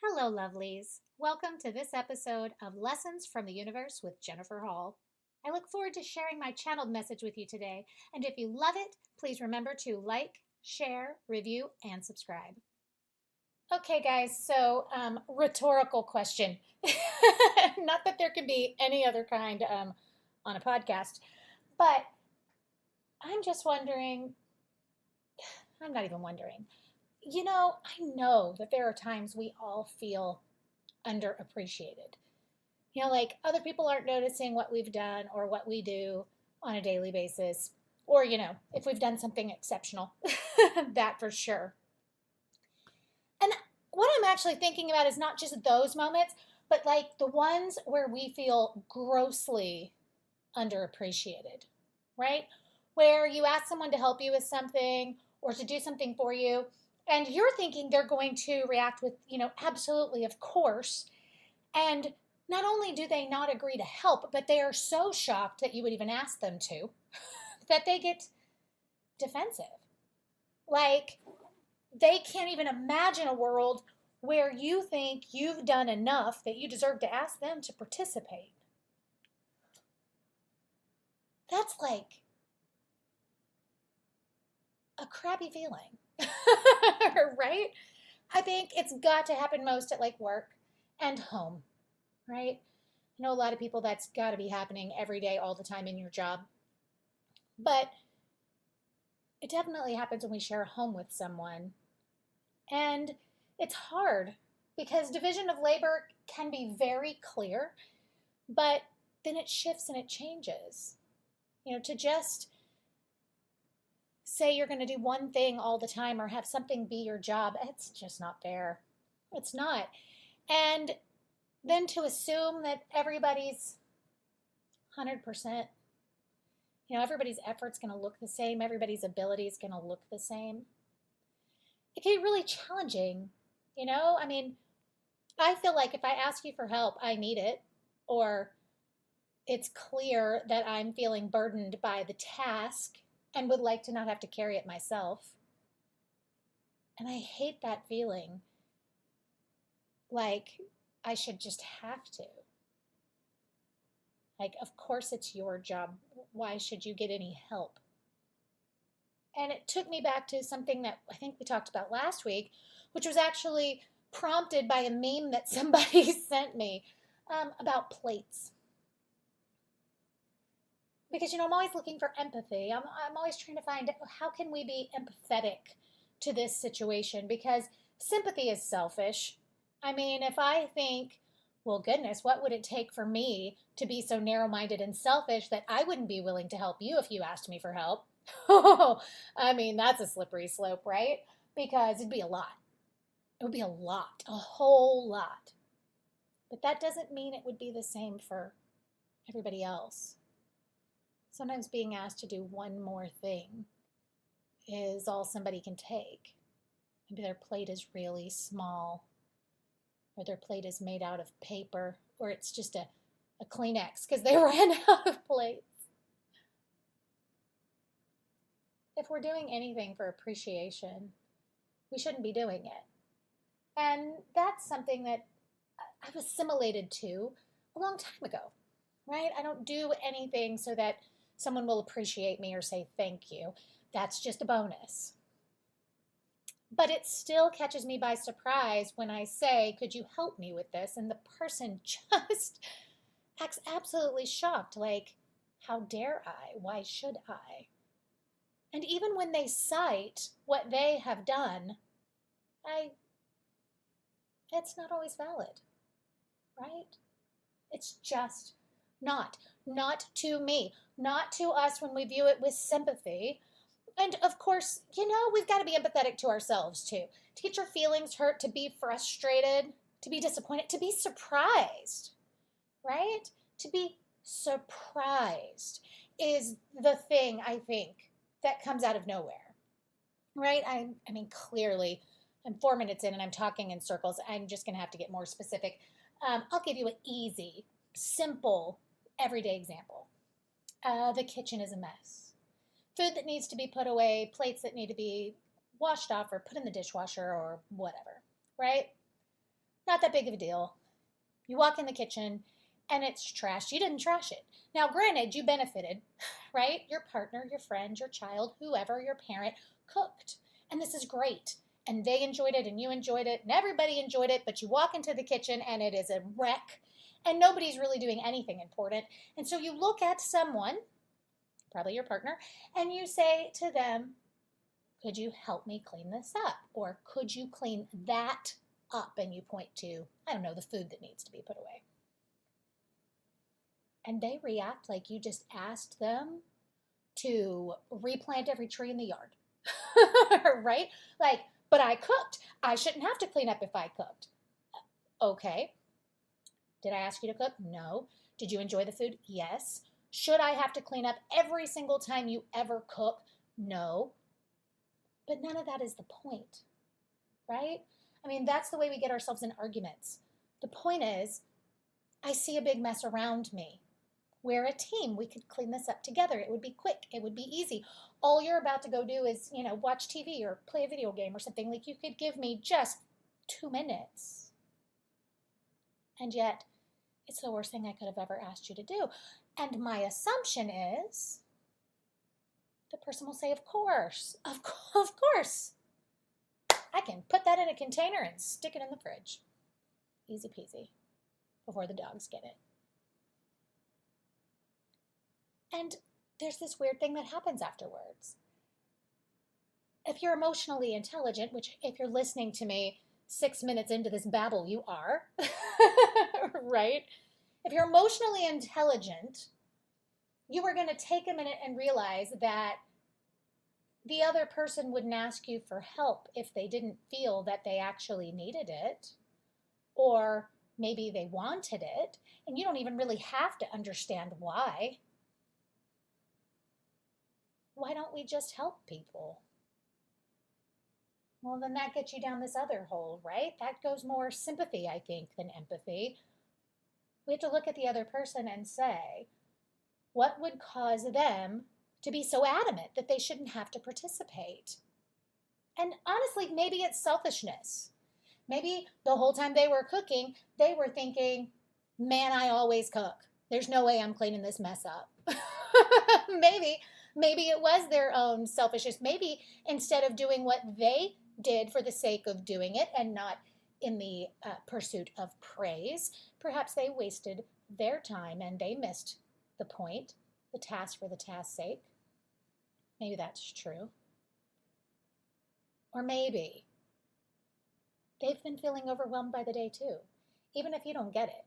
Hello, lovelies. Welcome to this episode of Lessons from the Universe with Jennifer Hall. I look forward to sharing my channeled message with you today, and if you love it, please remember to like, share, review, and subscribe. Okay, guys, so rhetorical question. Not that there can be any other kind on a podcast, but I'm just wondering, I'm not even wondering. I know that there are times we all feel underappreciated. Like other people aren't noticing what we've done or what we do on a daily basis, or, if we've done something exceptional, that for sure. And what I'm actually thinking about is not just those moments, but like the ones where we feel grossly underappreciated, right? Where you ask someone to help you with something or to do something for you, and you're thinking they're going to react with, absolutely, of course. And not only do they not agree to help, but they are so shocked that you would even ask them to, that they get defensive. Like, they can't even imagine a world where you think you've done enough that you deserve to ask them to participate. That's like a crappy feeling, right? I think it's got to happen most at like work and home, right? I know a lot of people that's got to be happening every day, all the time in your job. But it definitely happens when we share a home with someone. And it's hard because division of labor can be very clear, but then it shifts and it changes. To just say you're going to do one thing all the time or have something be your job, it's just not fair. It's not. And then to assume that everybody's 100%, everybody's effort's going to look the same, everybody's ability is going to look the same. It can be really challenging, I mean, I feel like if I ask you for help, I need it, or it's clear that I'm feeling burdened by the task and would like to not have to carry it myself. And I hate that feeling like I should just have to. Like, of course it's your job. Why should you get any help? And it took me back to something that I think we talked about last week, which was actually prompted by a meme that somebody sent me about plates. Because, I'm always looking for empathy. I'm always trying to find how can we be empathetic to this situation, because sympathy is selfish. I mean, if I think, well, goodness, what would it take for me to be so narrow-minded and selfish that I wouldn't be willing to help you if you asked me for help? I mean, that's a slippery slope, right? Because it'd be a lot. It would be a lot, a whole lot. But that doesn't mean it would be the same for everybody else. Sometimes being asked to do one more thing is all somebody can take. Maybe their plate is really small, or their plate is made out of paper, or it's just a Kleenex because they ran out of plates. If we're doing anything for appreciation, we shouldn't be doing it. And that's something that I've assimilated to a long time ago, right? I don't do anything so that someone will appreciate me or say thank you. That's just a bonus. But it still catches me by surprise when I say, could you help me with this? And the person just acts absolutely shocked, like, how dare I? Why should I? And even when they cite what they have done, it's not always valid, right? It's just not to me, not to us when we view it with sympathy. And of course, we've got to be empathetic to ourselves too. To get your feelings hurt, to be frustrated, to be disappointed, to be surprised, right? To be surprised is the thing, I think, that comes out of nowhere, right? I mean, clearly, I'm 4 minutes in and I'm talking in circles. I'm just going to have to get more specific. I'll give you an easy, simple, everyday example. The kitchen is a mess. Food that needs to be put away, plates that need to be washed off or put in the dishwasher or whatever, right? Not that big of a deal. You walk in the kitchen and it's trashed. You didn't trash it. Now, granted, you benefited, right? Your partner, your friend, your child, whoever, your parent cooked. And this is great. And they enjoyed it and you enjoyed it and everybody enjoyed it. But you walk into the kitchen and it is a wreck and nobody's really doing anything important. And so you look at someone, probably your partner, and you say to them, could you help me clean this up? Or could you clean that up? And you point to, I don't know, the food that needs to be put away. And they react like you just asked them to replant every tree in the yard, right? Like, but I cooked. I shouldn't have to clean up if I cooked. Okay. Did I ask you to cook? No. Did you enjoy the food? Yes. Should I have to clean up every single time you ever cook? No. But none of that is the point, right? I mean, that's the way we get ourselves in arguments. The point is, I see a big mess around me. We're a team. We could clean this up together. It would be quick. It would be easy. All you're about to go do is, watch TV or play a video game or something. Like, you could give me just 2 minutes. And yet, it's the worst thing I could have ever asked you to do. And my assumption is the person will say, of course, of course. I can put that in a container and stick it in the fridge. Easy peasy. Before the dogs get it. And there's this weird thing that happens afterwards. If you're emotionally intelligent, which if you're listening to me 6 minutes into this babble, you are, right? If you're emotionally intelligent, you are going to take a minute and realize that the other person wouldn't ask you for help if they didn't feel that they actually needed it, or maybe they wanted it, and you don't even really have to understand why. Why don't we just help people? Well, then that gets you down this other hole, right? That goes more sympathy, I think, than empathy. We have to look at the other person and say, what would cause them to be so adamant that they shouldn't have to participate? And honestly, maybe it's selfishness. Maybe the whole time they were cooking, they were thinking, man, I always cook. There's no way I'm cleaning this mess up. Maybe it was their own selfishness. Maybe instead of doing what they did for the sake of doing it and not in the pursuit of praise, perhaps they wasted their time and they missed the point, the task for the task's sake. Maybe that's true. Or maybe they've been feeling overwhelmed by the day too, even if you don't get it.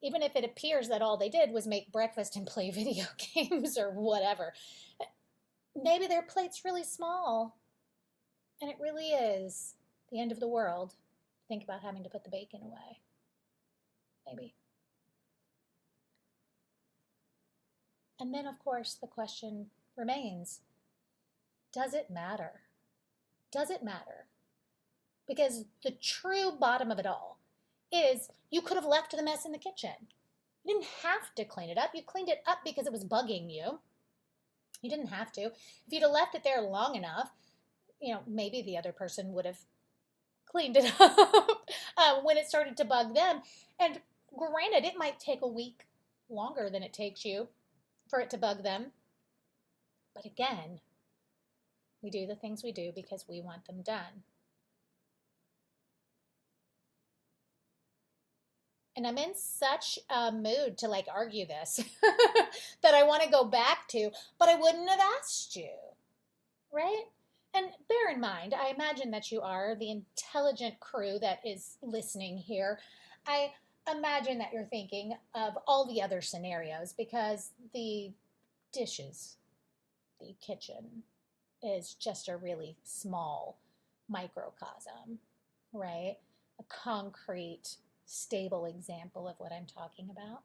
Even if it appears that all they did was make breakfast and play video games or whatever. Maybe their plate's really small and it really is the end of the world. Think about having to put the bacon away. Maybe. And then, of course, the question remains, does it matter? Does it matter? Because the true bottom of it all is you could have left the mess in the kitchen. You didn't have to clean it up. You cleaned it up because it was bugging you. You didn't have to. If you'd have left it there long enough, maybe the other person would have cleaned it up when it started to bug them. And granted, it might take a week longer than it takes you for it to bug them. But again, we do the things we do because we want them done. And I'm in such a mood to argue this that I want to go back to, but I wouldn't have asked you, right? And bear in mind, I imagine that you are the intelligent crew that is listening here. I imagine that you're thinking of all the other scenarios because the dishes, the kitchen is just a really small microcosm, right? A concrete, stable example of what I'm talking about.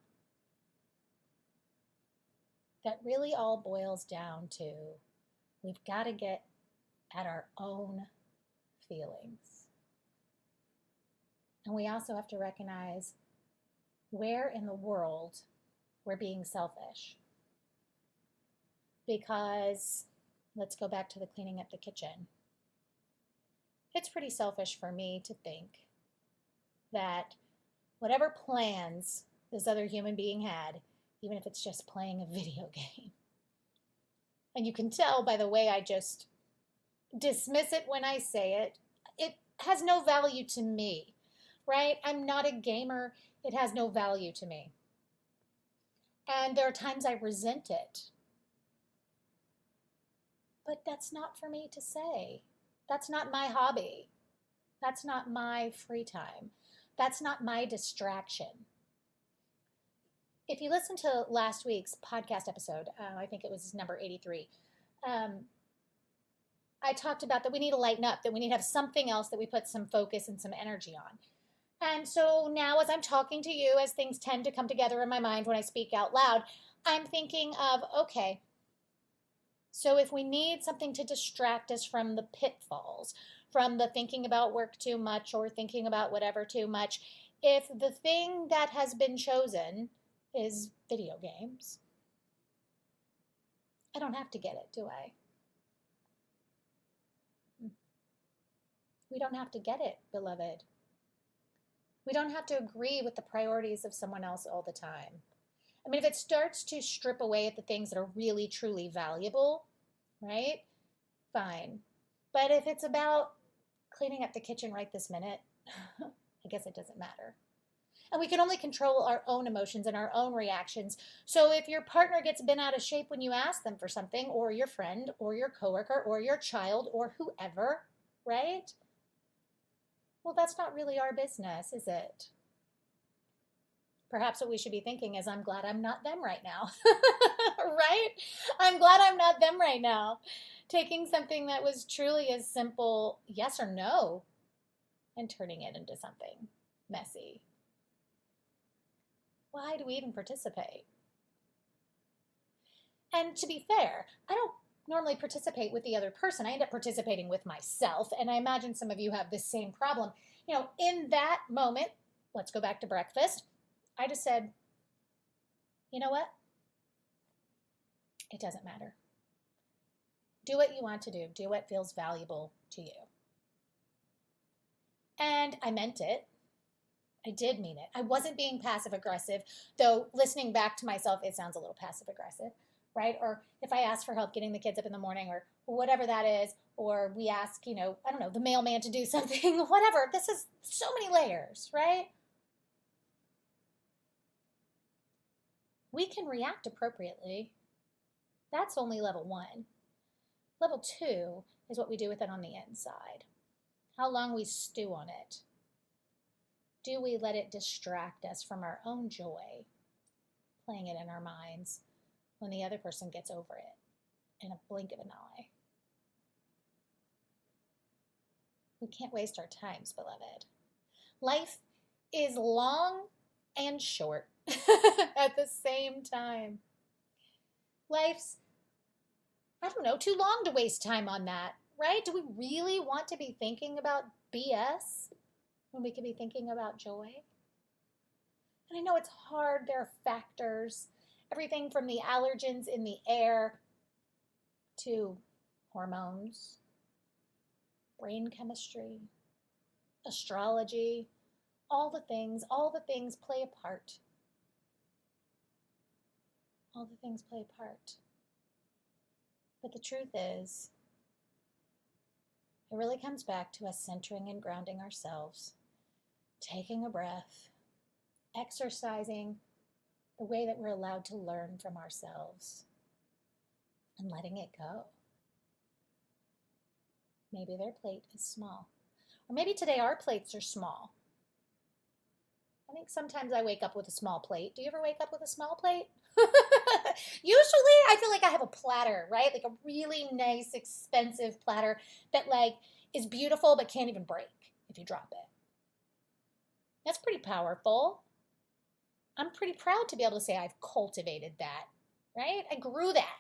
That really all boils down to we've got to get at our own feelings. And we also have to recognize where in the world we're being selfish. Because let's go back to the cleaning up the kitchen. It's pretty selfish for me to think that whatever plans this other human being had, even if it's just playing a video game, and you can tell by the way I just dismiss it when I say it, it has no value to me, right? I'm not a gamer. It has no value to me. And there are times I resent it. But that's not for me to say. That's not my hobby. That's not my free time. That's not my distraction. If you listen to last week's podcast episode, I think it was number 83, I talked about that we need to lighten up, that we need to have something else that we put some focus and some energy on. And so now, as I'm talking to you, as things tend to come together in my mind when I speak out loud, I'm thinking of, okay, so if we need something to distract us from the pitfalls, from the thinking about work too much or thinking about whatever too much, if the thing that has been chosen is video games, I don't have to get it, do I? We don't have to get it, beloved. We don't have to agree with the priorities of someone else all the time. I mean, if it starts to strip away at the things that are really, truly valuable, right? Fine. But if it's about cleaning up the kitchen right this minute, I guess it doesn't matter. And we can only control our own emotions and our own reactions. So if your partner gets bent out of shape when you ask them for something, or your friend, or your coworker, or your child, or whoever, right? Well, that's not really our business, is it? Perhaps what we should be thinking is, I'm glad I'm not them right now, right? I'm glad I'm not them right now. Taking something that was truly as simple, yes or no, and turning it into something messy. Why do we even participate? And to be fair, I don't normally participate with the other person. I end up participating with myself. And I imagine some of you have this same problem. You know, in that moment, let's go back to breakfast. I just said, you know what? It doesn't matter. Do what you want to do. Do what feels valuable to you. And I meant it. I did mean it. I wasn't being passive aggressive, though listening back to myself, it sounds a little passive aggressive, right? Or if I ask for help getting the kids up in the morning or whatever that is, or we ask, I don't know, the mailman to do something, whatever. This is so many layers, right? We can react appropriately. That's only level 1. Level 2 is what we do with it on the inside. How long we stew on it. Do we let it distract us from our own joy, playing it in our minds when the other person gets over it in a blink of an eye? We can't waste our times, beloved. Life is long and short at the same time. Life's, too long to waste time on that, right? Do we really want to be thinking about BS when we could be thinking about joy? And I know it's hard. There are factors, everything from the allergens in the air to hormones, brain chemistry, astrology, all the things play a part. All the things play a part. But the truth is, it really comes back to us centering and grounding ourselves, taking a breath, exercising the way that we're allowed to learn from ourselves, and letting it go. Maybe their plate is small. Or maybe today our plates are small. I think sometimes I wake up with a small plate. Do you ever wake up with a small plate? Usually I feel like I have a platter, right? Like a really nice, expensive platter that is beautiful but can't even break if you drop it. That's pretty powerful. I'm pretty proud to be able to say I've cultivated that, right? I grew that.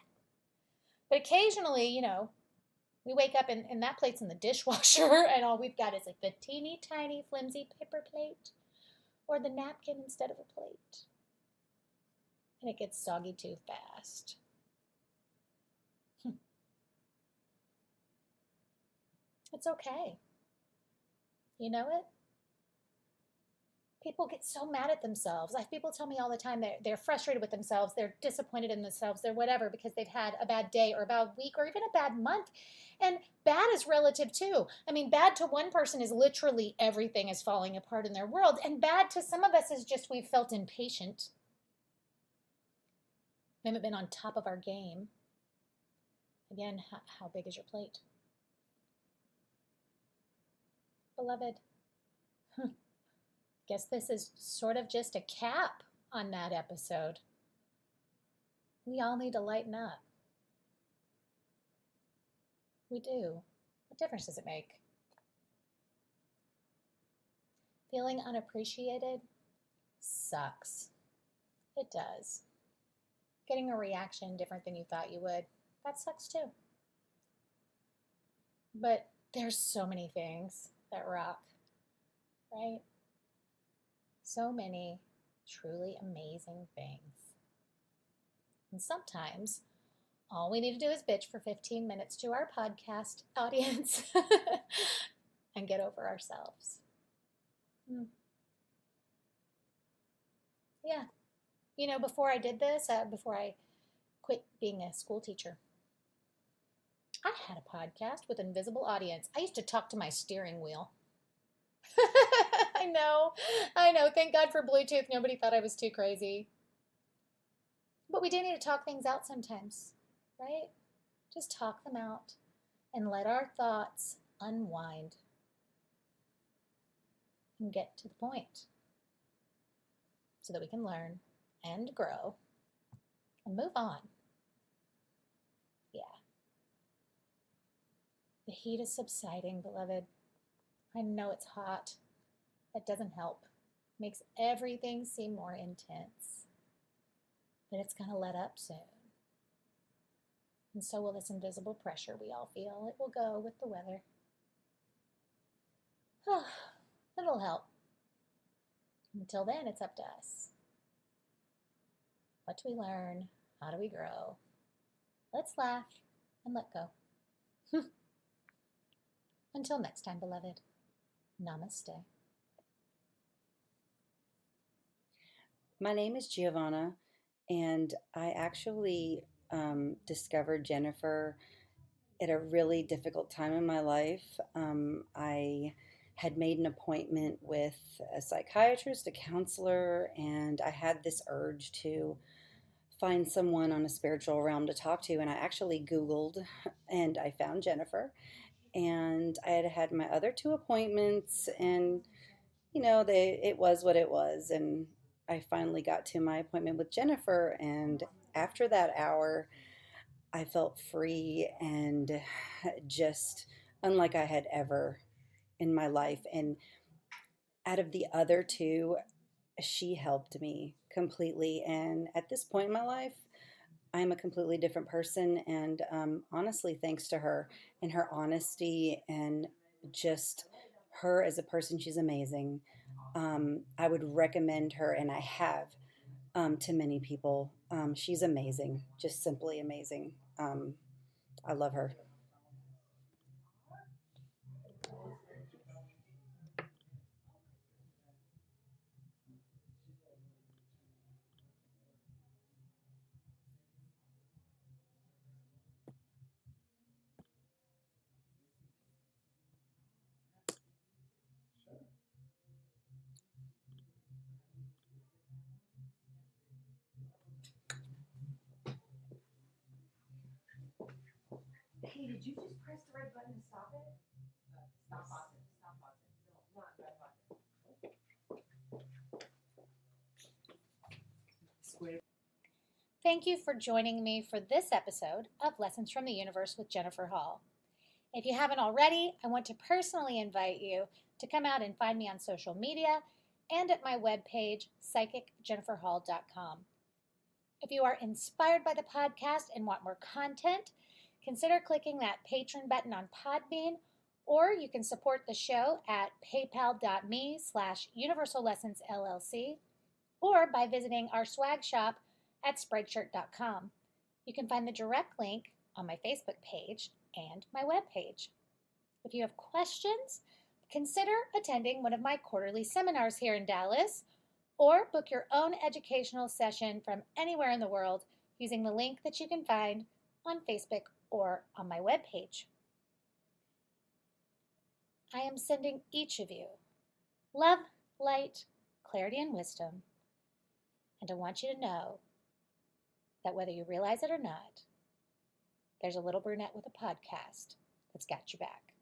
But occasionally, we wake up and that plate's in the dishwasher and all we've got is like the teeny tiny flimsy paper plate or the napkin instead of a plate. And it gets soggy too fast. It's okay. You know it? People get so mad at themselves. Like, people tell me all the time they're frustrated with themselves, they're disappointed in themselves, they're whatever, because they've had a bad day or a bad week or even a bad month. And bad is relative too. I mean, bad to one person is literally everything is falling apart in their world. And bad to some of us is just we've felt impatient. We haven't been on top of our game. Again, how big is your plate? Beloved, guess this is sort of just a cap on that episode. We all need to lighten up. We do. What difference does it make? Feeling unappreciated sucks. It does. Getting a reaction different than you thought you would, that sucks too. But there's so many things that rock, right? So many truly amazing things. And sometimes all we need to do is bitch for 15 minutes to our podcast audience and get over ourselves. Yeah. You know, before I did this, before I quit being a school teacher, I had a podcast with an invisible audience. I used to talk to my steering wheel. I know. Thank God for Bluetooth. Nobody thought I was too crazy. But we do need to talk things out sometimes, right? Just talk them out and let our thoughts unwind and get to the point so that we can learn and grow and move on. Yeah. The heat is subsiding, beloved. I know it's hot. That doesn't help. Makes everything seem more intense. But it's going to let up soon. And so will this invisible pressure we all feel. It will go with the weather. It'll help. Until then, it's up to us. What do we learn? How do we grow? Let's laugh and let go. Until next time, beloved. Namaste. My name is Giovanna, and I actually discovered Jennifer at a really difficult time in my life. I had made an appointment with a psychiatrist, a counselor, and I had this urge to find someone on a spiritual realm to talk to. And I actually Googled and I found Jennifer. And I had had my other two appointments, and it was what it was. And I finally got to my appointment with Jennifer, and after that hour, I felt free and just unlike I had ever in my life. And out of the other two, she helped me completely. And at this point in my life, I'm a completely different person. And honestly, thanks to her and her honesty and just her as a person, she's amazing. I would recommend her, and I have to many people. She's amazing, just simply amazing. I love her. Hey, did you just press the right button to stop it? Stop pausing. Stop pausing. No, not right button. Square. Thank you for joining me for this episode of Lessons from the Universe with Jennifer Hall. If you haven't already, I want to personally invite you to come out and find me on social media and at my webpage, psychicjenniferhall.com. If you are inspired by the podcast and want more content, consider clicking that Patreon button on Podbean, or you can support the show at paypal.me/Universal Lessons LLC, or by visiting our swag shop at spreadshirt.com. You can find the direct link on my Facebook page and my webpage. If you have questions, Consider attending one of my quarterly seminars here in Dallas, or book your own educational session from anywhere in the world using the link that you can find on Facebook or on my webpage. I am sending each of you love, light, clarity, and wisdom, and I want you to know that whether you realize it or not, there's a little brunette with a podcast that's got your back.